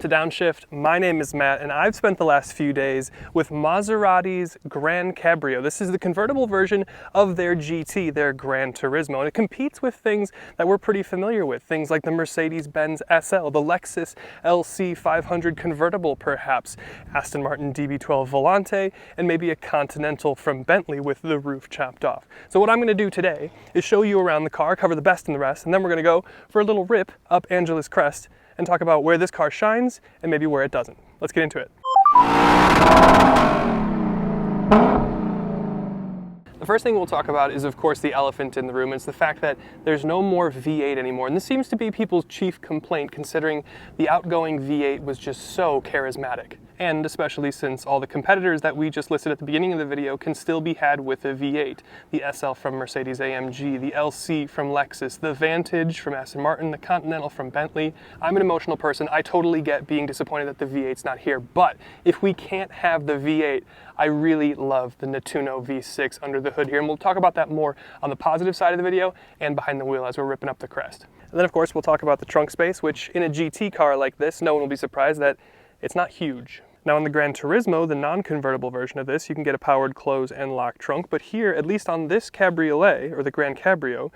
to Downshift. My name is Matt, and I've spent the last few days with Maserati's GranCabrio. This is the convertible version of their GT, their GranTurismo, and it competes with things that we're pretty familiar with, things like the Mercedes-Benz SL, the Lexus LC500 convertible perhaps, Aston Martin DB12 Volante, and maybe a Continental from Bentley with the roof chopped off. So what I'm going to do today is show you around the car, cover the best and the rest, and then we're going to go for a little rip up Angela's Crest and talk about where this car shines and maybe where it doesn't. Let's get into it. The first thing we'll talk about is, of course, the elephant in the room. It's the fact that there's no more V8 anymore. And this seems to be people's chief complaint, considering the outgoing V8 was just so charismatic. And especially since all the competitors that we just listed at the beginning of the video can still be had with a V8. The SL from Mercedes-AMG, the LC from Lexus, the Vantage from Aston Martin, the Continental from Bentley. I'm an emotional person. I totally get being disappointed that the V8's not here. But if we can't have the V8, I really love the Nettuno V6 under the hood here. And we'll talk about that more on the positive side of the video and behind the wheel as we're ripping up the Crest. And then, of course, we'll talk about the trunk space, which in a GT car like this, no one will be surprised that it's not huge. Now in the GranTurismo, the non-convertible version of this, you can get a powered close and lock trunk, but here, at least on this cabriolet, or the GranCabrio,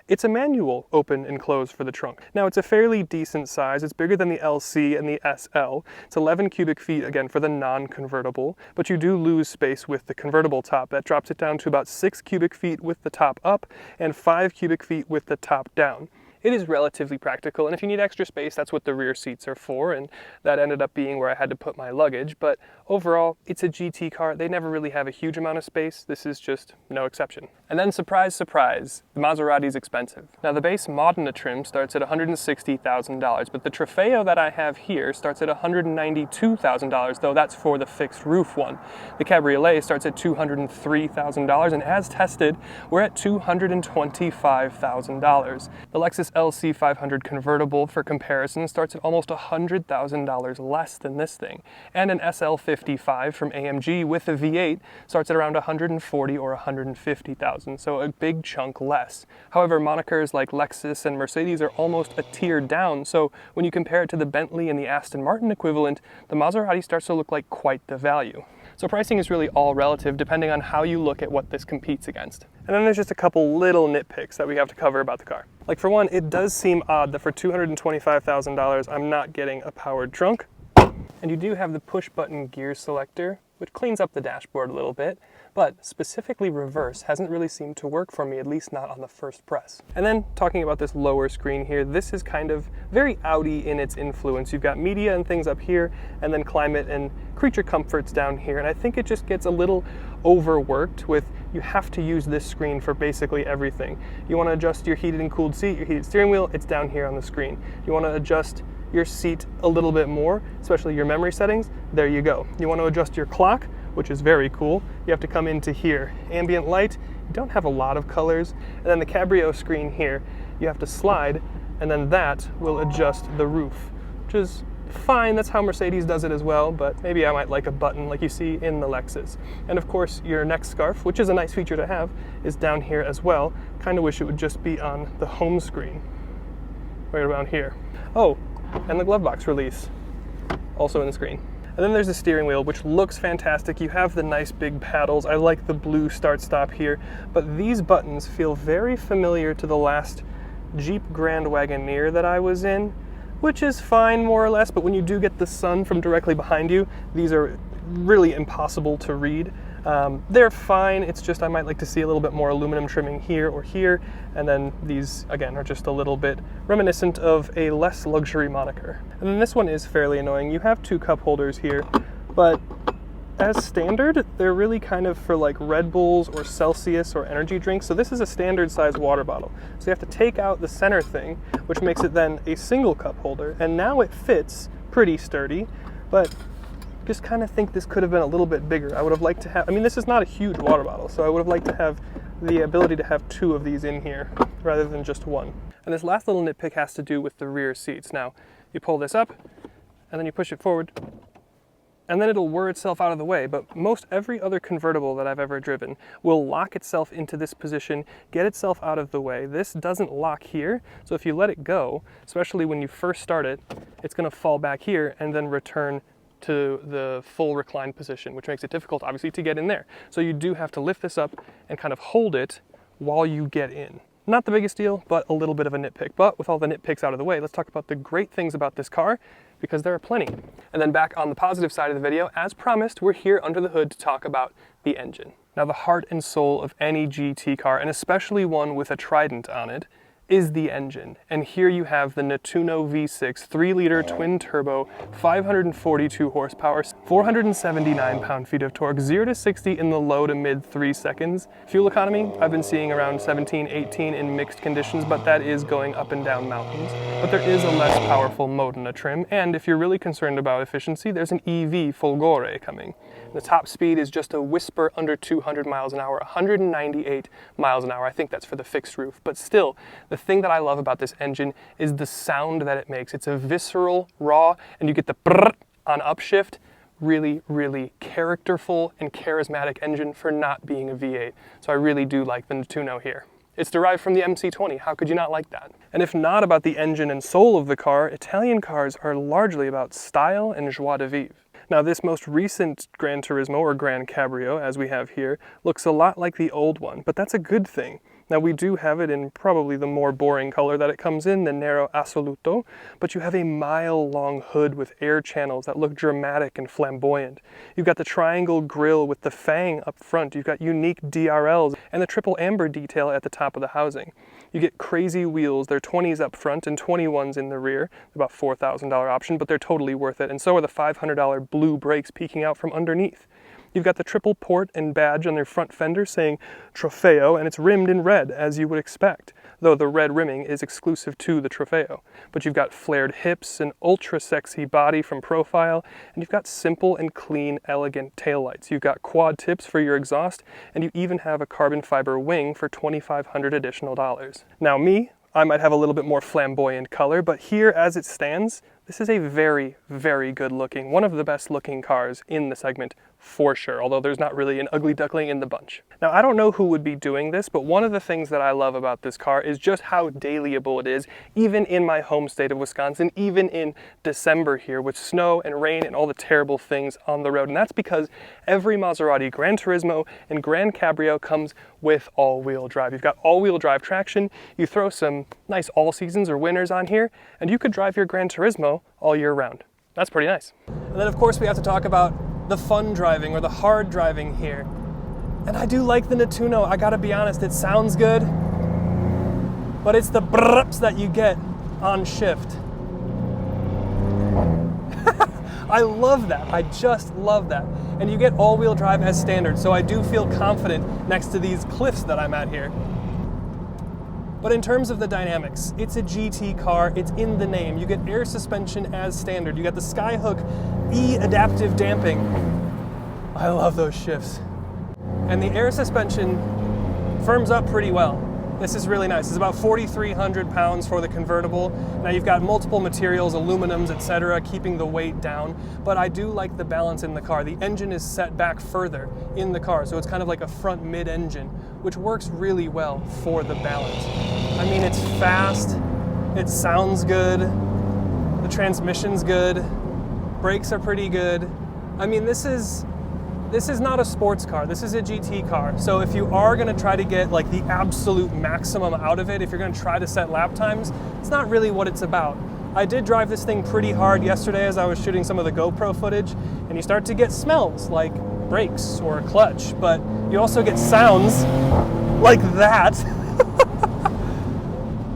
it's a manual open and close for the trunk. Now it's a fairly decent size. It's bigger than the LC and the SL. It's 11 cubic feet, again, for the non-convertible, but you do lose space with the convertible top. That drops it down to about 6 cubic feet with the top up and 5 cubic feet with the top down. It is relatively practical, and if you need extra space, that's what the rear seats are for, and that ended up being where I had to put my luggage. But overall, it's a GT car. They never really have a huge amount of space. This is just no exception. And then, surprise, surprise, the Maserati's expensive. Now, the base Modena trim starts at $160,000, but the Trofeo that I have here starts at $192,000, though that's for the fixed roof one. The Cabriolet starts at $203,000, and as tested, we're at $225,000. The Lexus LC500 convertible, for comparison, starts at almost $100,000 less than this thing. And an SL55 from AMG with a V8 starts at around $140,000 or $150,000, so a big chunk less. However, monikers like Lexus and Mercedes are almost a tier down, so when you compare it to the Bentley and the Aston Martin equivalent, the Maserati starts to look like quite the value. So pricing is really all relative depending on how you look at what this competes against. And then there's just a couple little nitpicks that we have to cover about the car. Like, for one, it does seem odd that for $225,000 I'm not getting a powered trunk. And you do have the push button gear selector, which cleans up the dashboard a little bit, but specifically reverse hasn't really seemed to work for me, at least not on the first press. And then talking about this lower screen here, this is kind of very Audi in its influence. You've got media and things up here, and then climate and creature comforts down here, and I think it just gets a little overworked with you have to use this screen for basically everything. You want to adjust your heated and cooled seat, your heated steering wheel, it's down here on the screen. You want to adjust your seat a little bit more, especially your memory settings, there you go. You want to adjust your clock, which is very cool. You have to come into here. Ambient light, you don't have a lot of colors. And then the Cabrio screen here, you have to slide, and then that will adjust the roof, which is fine. That's how Mercedes does it as well, but maybe I might like a button like you see in the Lexus. And of course, your neck scarf, which is a nice feature to have, is down here as well. Kind of wish it would just be on the home screen, right around here. Oh, and the glove box release, also in the screen. And then there's the steering wheel, which looks fantastic. You have the nice big paddles. I like the blue start-stop here, but these buttons feel very familiar to the last Jeep Grand Wagoneer that I was in, which is fine more or less, but when you do get the sun from directly behind you, these are really impossible to read. They're fine, it's just I might like to see a little bit more aluminum trimming here or here, and then these, again, are just a little bit reminiscent of a less luxury moniker. And then this one is fairly annoying. You have two cup holders here, but as standard, they're really kind of for like Red Bulls or Celsius or energy drinks, so this is a standard size water bottle. So you have to take out the center thing, which makes it then a single cup holder, and now it fits pretty sturdy, but just kind of think this could have been a little bit bigger. I would have liked to have, I mean, this is not a huge water bottle, so I would have liked to have the ability to have two of these in here rather than just one. And this last little nitpick has to do with the rear seats. Now, you pull this up and then you push it forward and then it'll whir itself out of the way. But most every other convertible that I've ever driven will lock itself into this position, get itself out of the way. This doesn't lock here, so if you let it go, especially when you first start it, it's going to fall back here and then return to the full reclined position, which makes it difficult, obviously, to get in there. So you do have to lift this up and kind of hold it while you get in. Not the biggest deal, but a little bit of a nitpick. But with all the nitpicks out of the way, let's talk about the great things about this car, because there are plenty. And then back on the positive side of the video, as promised, we're here under the hood to talk about the engine. Now, the heart and soul of any GT car, and especially one with a Trident on it, is the engine. And here you have the Nettuno V6 3-liter twin-turbo, 542 horsepower, 479 pound-feet of torque, 0 to 60 in the low to mid 3 seconds. Fuel economy, I've been seeing around 17, 18 in mixed conditions, but that is going up and down mountains. But there is a less powerful Modena trim, and if you're really concerned about efficiency, there's an EV Folgore coming. The top speed is just a whisper under 200 miles an hour, 198 miles an hour. I think that's for the fixed roof. But still, the thing that I love about this engine is the sound that it makes. It's a visceral, raw, and you get the brrrt on upshift. Really, really characterful and charismatic engine for not being a V8. So I really do like the Nettuno here. It's derived from the MC20. How could you not like that? And if not about the engine and soul of the car, Italian cars are largely about style and joie de vivre. Now, this most recent GranTurismo, or GranCabrio, as we have here, looks a lot like the old one, but that's a good thing. Now, we do have it in probably the more boring color that it comes in, the Nero Assoluto, but you have a mile-long hood with air channels that look dramatic and flamboyant. You've got the triangle grille with the fang up front. You've got unique DRLs and the triple amber detail at the top of the housing. You get crazy wheels. They're 20s up front and 21s in the rear. About $4,000 option, but they're totally worth it. And so are the $500 blue brakes peeking out from underneath. You've got the triple port and badge on their front fender saying Trofeo, and it's rimmed in red, as you would expect, though the red rimming is exclusive to the Trofeo. But you've got flared hips, an ultra-sexy body from profile, and you've got simple and clean, elegant taillights. You've got quad tips for your exhaust, and you even have a carbon fiber wing for $2,500 additional dollars. Now I might have a little bit more flamboyant color, but here as it stands, this is a very, very good looking, one of the best looking cars in the segment for sure, although there's not really an ugly duckling in the bunch. Now, I don't know who would be doing this, but one of the things that I love about this car is just how dailyable it is, even in my home state of Wisconsin, even in December here with snow and rain and all the terrible things on the road. And that's because every Maserati GranTurismo and GranCabrio comes with all-wheel drive. You've got all-wheel drive traction, you throw some nice all-seasons or winters on here, and you could drive your GranTurismo all year round. That's pretty nice. And then of course we have to talk about the fun driving or the hard driving here. And I do like the Nettuno, I gotta be honest, it sounds good, but it's the brrps that you get on shift. I love that, I just love that. And you get all-wheel drive as standard, so I do feel confident next to these cliffs that I'm at here. But in terms of the dynamics, it's a GT car, it's in the name. You get air suspension as standard. You got the Skyhook E-adaptive damping. I love those shifts. And the air suspension firms up pretty well. This is really nice. It's about 4,300 pounds for the convertible. Now you've got multiple materials, aluminums, etc., keeping the weight down, but I do like the balance in the car. The engine is set back further in the car, so it's kind of like a front mid-engine, which works really well for the balance. I mean, it's fast, it sounds good, the transmission's good, brakes are pretty good. I mean, this is not a sports car, this is a GT car. So if you are gonna try to get like the absolute maximum out of it, if you're gonna try to set lap times, it's not really what it's about. I did drive this thing pretty hard yesterday as I was shooting some of the GoPro footage, and you start to get smells like brakes or a clutch, but you also get sounds like that.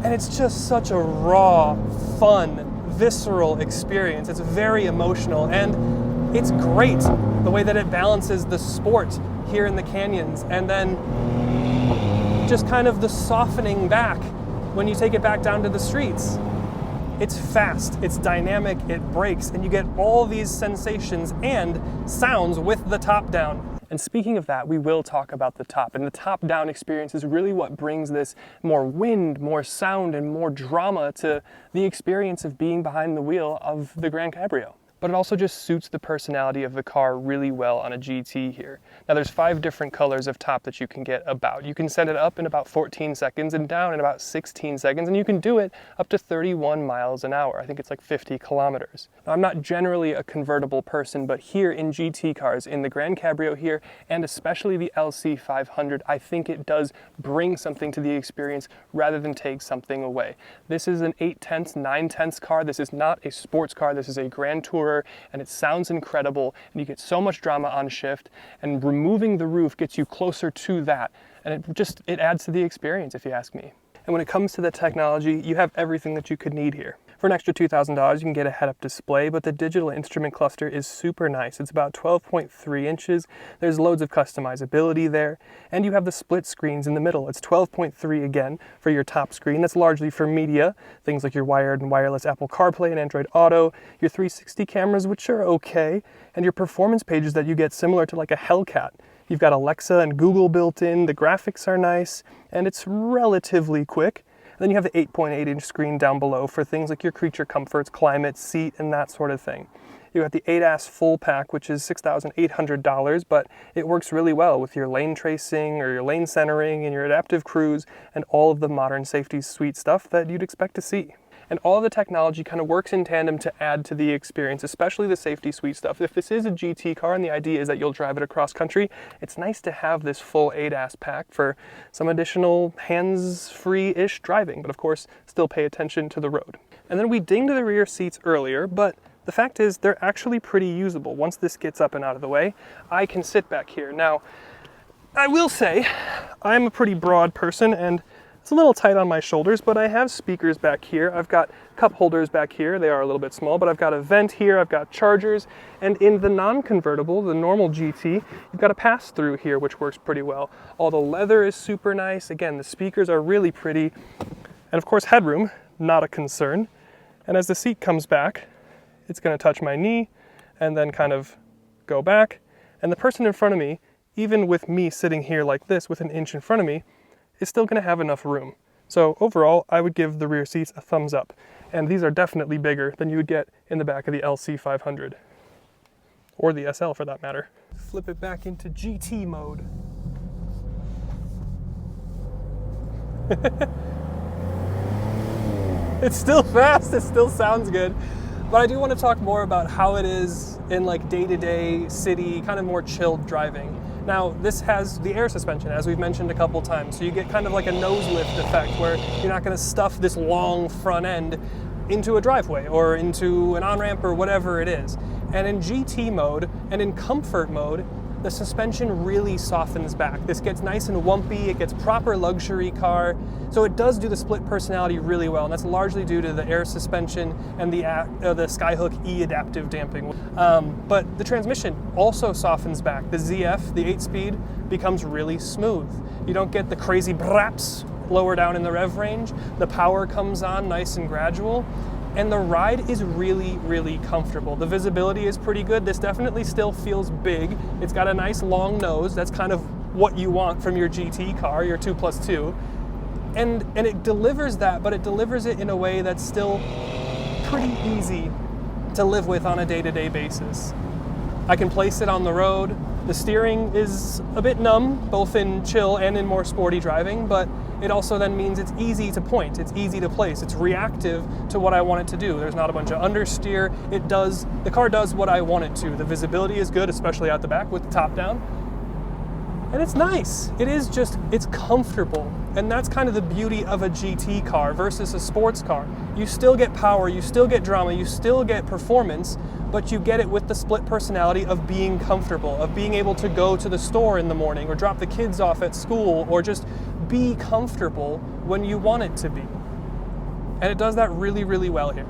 And it's just such a raw, fun, visceral experience. It's very emotional, and it's great the way that it balances the sport here in the canyons and then just kind of the softening back when you take it back down to the streets. It's fast, it's dynamic, it brakes, and you get all these sensations and sounds with the top down. And speaking of that, we will talk about the top. And the top-down experience is really what brings this more wind, more sound, and more drama to the experience of being behind the wheel of the GranCabrio. But but it also just suits the personality of the car really well on a GT here. Now there's 5 different colors of top that you can get about. You can set it up in about 14 seconds and down in about 16 seconds, and you can do it up to 31 miles an hour. I think it's like 50 kilometers. Now, I'm not generally a convertible person, but here in GT cars, in the GranCabrio here, and especially the LC500, I think it does bring something to the experience rather than take something away. This is an 8/10, 9/10 car. This is not a sports car. This is a Grand Tourer, and it sounds incredible, and you get so much drama on shift, and removing the roof gets you closer to that, and it adds to the experience, if you ask me. And when it comes to the technology, you have everything that you could need here. For an extra $2,000, you can get a head-up display, but the digital instrument cluster is super nice. It's about 12.3 inches. There's loads of customizability there, and you have the split screens in the middle. It's 12.3 again for your top screen. That's largely for media, things like your wired and wireless Apple CarPlay and Android Auto, your 360 cameras, which are okay, and your performance pages that you get similar to like a Hellcat. You've got Alexa and Google built in, the graphics are nice, and it's relatively quick. Then you have the 8.8-inch screen down below for things like your creature comforts, climate, seat, and that sort of thing. You got the ADAS full pack, which is $6,800, but it works really well with your lane tracing or your lane centering and your adaptive cruise and all of the modern safety suite stuff that you'd expect to see. And all of the technology kind of works in tandem to add to the experience, especially the safety suite stuff. If this is a GT car and the idea is that you'll drive it across country, it's nice to have this full ADAS pack for some additional hands-free-ish driving, but of course, still pay attention to the road. And then we dinged the rear seats earlier, but the fact is they're actually pretty usable. Once this gets up and out of the way, I can sit back here. Now, I will say, I'm a pretty broad person, and it's a little tight on my shoulders, but I have speakers back here. I've got cup holders back here. They are a little bit small, but I've got a vent here. I've got chargers. And in the non-convertible, the normal GT, you've got a pass-through here, which works pretty well. All the leather is super nice. Again, the speakers are really pretty. And of course, headroom, not a concern. And as the seat comes back, it's going to touch my knee and then kind of go back. And the person in front of me, even with me sitting here like this with an inch in front of me, is still going to have enough room. So overall, I would give the rear seats a thumbs up. And these are definitely bigger than you would get in the back of the LC500. Or the SL for that matter. Flip it back into GT mode. It's still fast, it still sounds good. But I do want to talk more about how it is in like day-to-day city, kind of more chilled driving. Now, this has the air suspension, as we've mentioned a couple times, so you get kind of like a nose lift effect where you're not going to stuff this long front end into a driveway or into an on-ramp or whatever it is. And in GT mode and in comfort mode, the suspension really softens back. This gets nice and wumpy, it gets proper luxury car, so it does do the split personality really well, and that's largely due to the air suspension and the Skyhook E adaptive damping. But the transmission also softens back. The ZF, the 8-speed, becomes really smooth. You don't get the crazy braps lower down in the rev range. The power comes on nice and gradual. And the ride is really, really comfortable. The visibility is pretty good. This definitely still feels big. It's got a nice long nose. That's kind of what you want from your GT car, your 2+2. And it delivers that, but it delivers it in a way that's still pretty easy to live with on a day-to-day basis. I can place it on the road. The steering is a bit numb, both in chill and in more sporty driving, but it also then means it's easy to point, it's easy to place, it's reactive to what I want it to do. There's not a bunch of understeer. The car does what I want it to. The visibility is good, especially out the back with the top down. And it's nice. It's comfortable. And that's kind of the beauty of a GT car versus a sports car. You still get power, you still get drama, you still get performance, but you get it with the split personality of being comfortable, of being able to go to the store in the morning or drop the kids off at school or just be comfortable when you want it to be. And it does that really, really well here.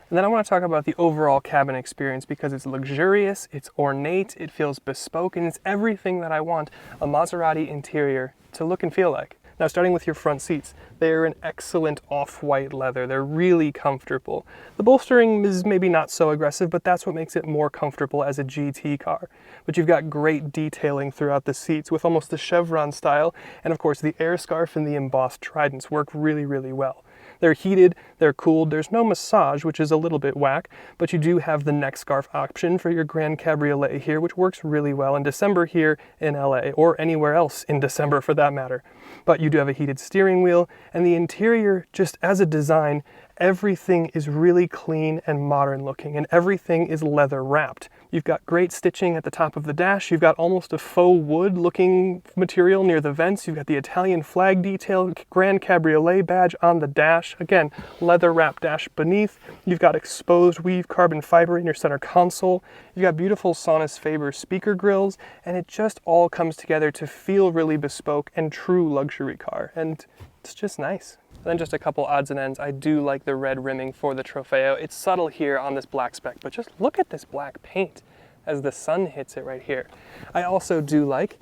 And then I want to talk about the overall cabin experience because it's luxurious, it's ornate, it feels bespoke, and it's everything that I want a Maserati interior to look and feel like. Now, starting with your front seats, they're an excellent off-white leather. They're really comfortable. The bolstering is maybe not so aggressive, but that's what makes it more comfortable as a GT car. But you've got great detailing throughout the seats with almost the chevron style, and of course the air scarf and the embossed tridents work really, really well. They're heated, they're cooled, there's no massage, which is a little bit whack, but you do have the neck scarf option for your Grand Cabriolet here, which works really well in December here in LA, or anywhere else in December for that matter. But you do have a heated steering wheel, and the interior, just as a design, everything is really clean and modern looking, and everything is leather wrapped. You've got great stitching at the top of the dash. You've got almost a faux wood looking material near the vents. You've got the Italian flag detail, Grand Cabriolet badge on the dash. Again, leather wrapped dash beneath. You've got exposed weave carbon fiber in your center console. You've got beautiful Sonus Faber speaker grills, and it just all comes together to feel really bespoke and true luxury car. And it's just nice. And then just a couple odds and ends. I do like the red rimming for the Trofeo. It's subtle here on this black spec, but just look at this black paint as the sun hits it right here. I also do like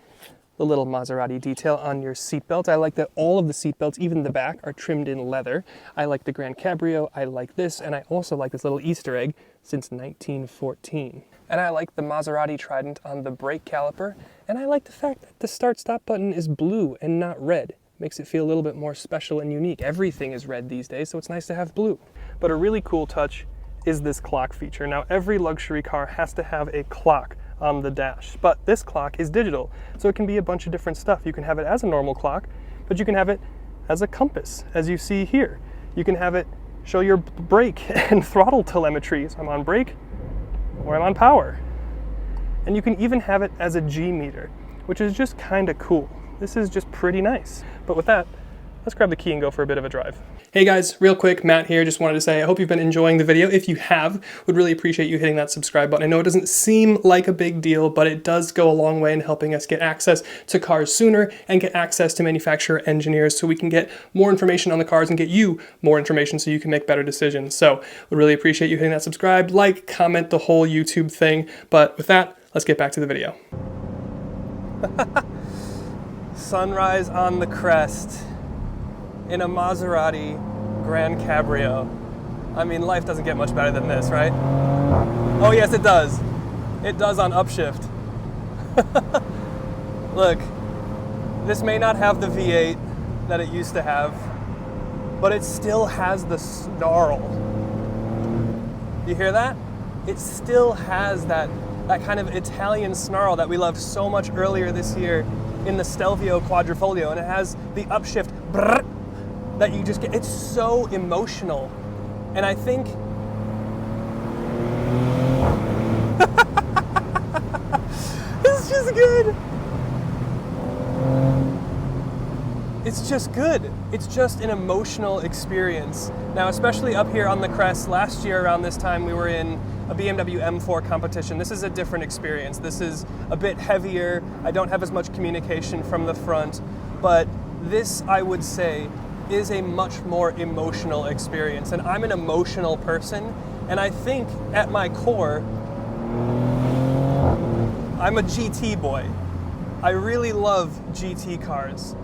the little Maserati detail on your seatbelt. I like that all of the seatbelts, even the back, are trimmed in leather. I like the GranCabrio, I like this, and I also like this little Easter egg since 1914. And I like the Maserati trident on the brake caliper, and I like the fact that the start-stop button is blue and not red. Makes it feel a little bit more special and unique. Everything is red these days, so it's nice to have blue. But a really cool touch is this clock feature. Now, every luxury car has to have a clock on the dash, but this clock is digital, so it can be a bunch of different stuff. You can have it as a normal clock, but you can have it as a compass, as you see here. You can have it show your brake and throttle telemetry, so I'm on brake or I'm on power. And you can even have it as a G meter, which is just kind of cool. This is just pretty nice. But with that, let's grab the key and go for a bit of a drive. Hey guys, real quick, Matt here. Just wanted to say I hope you've been enjoying the video. If you have, would really appreciate you hitting that subscribe button. I know it doesn't seem like a big deal, but it does go a long way in helping us get access to cars sooner and get access to manufacturer engineers so we can get more information on the cars and get you more information so you can make better decisions. So would really appreciate you hitting that subscribe, like, comment, the whole YouTube thing. But with that, let's get back to the video. Sunrise on the crest in a Maserati GranCabrio. I mean, life doesn't get much better than this, right? Oh yes, it does. It does on upshift. Look, this may not have the V8 that it used to have, but it still has the snarl. You hear that? It still has that kind of Italian snarl that we loved so much earlier this year in the Stelvio Quadrifoglio, and it has the upshift brrr, that you just get. It's so emotional, and I think it's just good. It's just good. It's just an emotional experience. Now, especially up here on the crest, last year around this time we were in a BMW M4 competition. This is a different experience. This is a bit heavier. I don't have as much communication from the front, but this, I would say, is a much more emotional experience. And I'm an emotional person, and I think at my core, I'm a GT boy. I really love GT cars.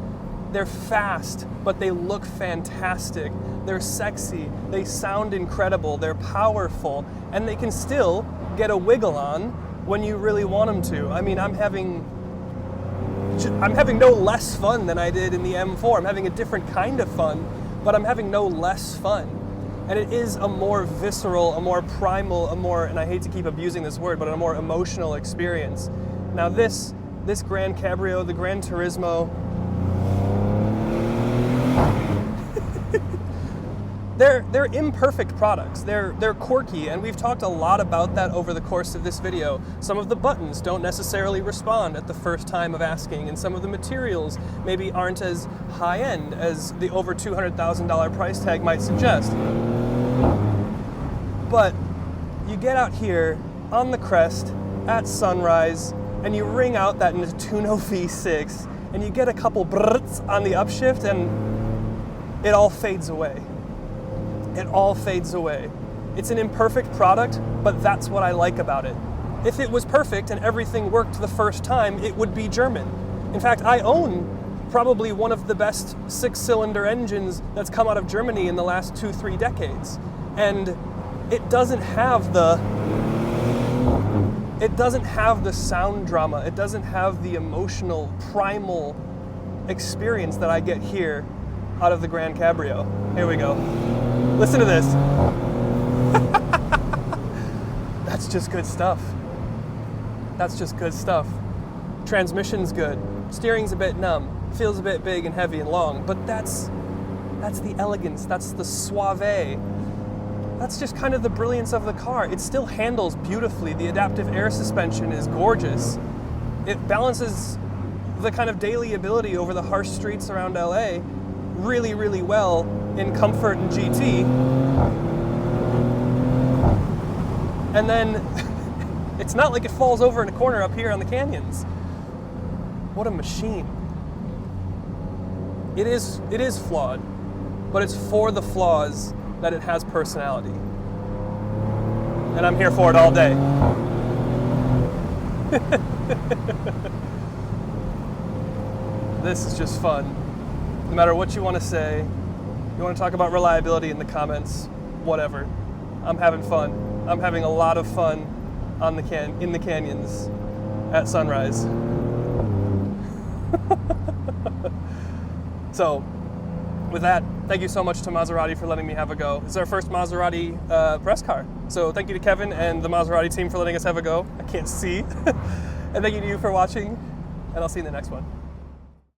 They're fast, but they look fantastic. They're sexy, they sound incredible, they're powerful, and they can still get a wiggle on when you really want them to. I mean, I'm having no less fun than I did in the M4. I'm having a different kind of fun, but I'm having no less fun. And it is a more visceral, a more primal, a more, and I hate to keep abusing this word, but a more emotional experience. Now this GranCabrio, the GranTurismo, They're imperfect products. They're quirky, and we've talked a lot about that over the course of this video. Some of the buttons don't necessarily respond at the first time of asking, and some of the materials maybe aren't as high-end as the over $200,000 price tag might suggest. But you get out here on the crest at sunrise, and you ring out that Nettuno V6, and you get a couple brrrts on the upshift, and it all fades away. It all fades away. It's an imperfect product, but that's what I like about it. If it was perfect and everything worked the first time, it would be German. In fact, I own probably one of the best 6-cylinder engines that's come out of Germany in the last 2-3 decades. And it doesn't have the sound drama. It doesn't have the emotional, primal experience that I get here out of the GranCabrio. Here we go. Listen to this. That's just good stuff. That's just good stuff. Transmission's good. Steering's a bit numb. Feels a bit big and heavy and long, but that's the elegance. That's the suave. That's just kind of the brilliance of the car. It still handles beautifully. The adaptive air suspension is gorgeous. It balances the kind of daily ability over the harsh streets around LA really, really well in comfort and GT. And then it's not like it falls over in a corner up here on the canyons. What a machine. It is flawed, but it's for the flaws that it has personality. And I'm here for it all day. This is just fun. No matter what you want to say, you want to talk about reliability in the comments, whatever. I'm having fun. I'm having a lot of fun in the canyons at sunrise. So, with that, thank you so much to Maserati for letting me have a go. It's our first Maserati press car. So thank you to Kevin and the Maserati team for letting us have a go. I can't see. And thank you to you for watching, and I'll see you in the next one.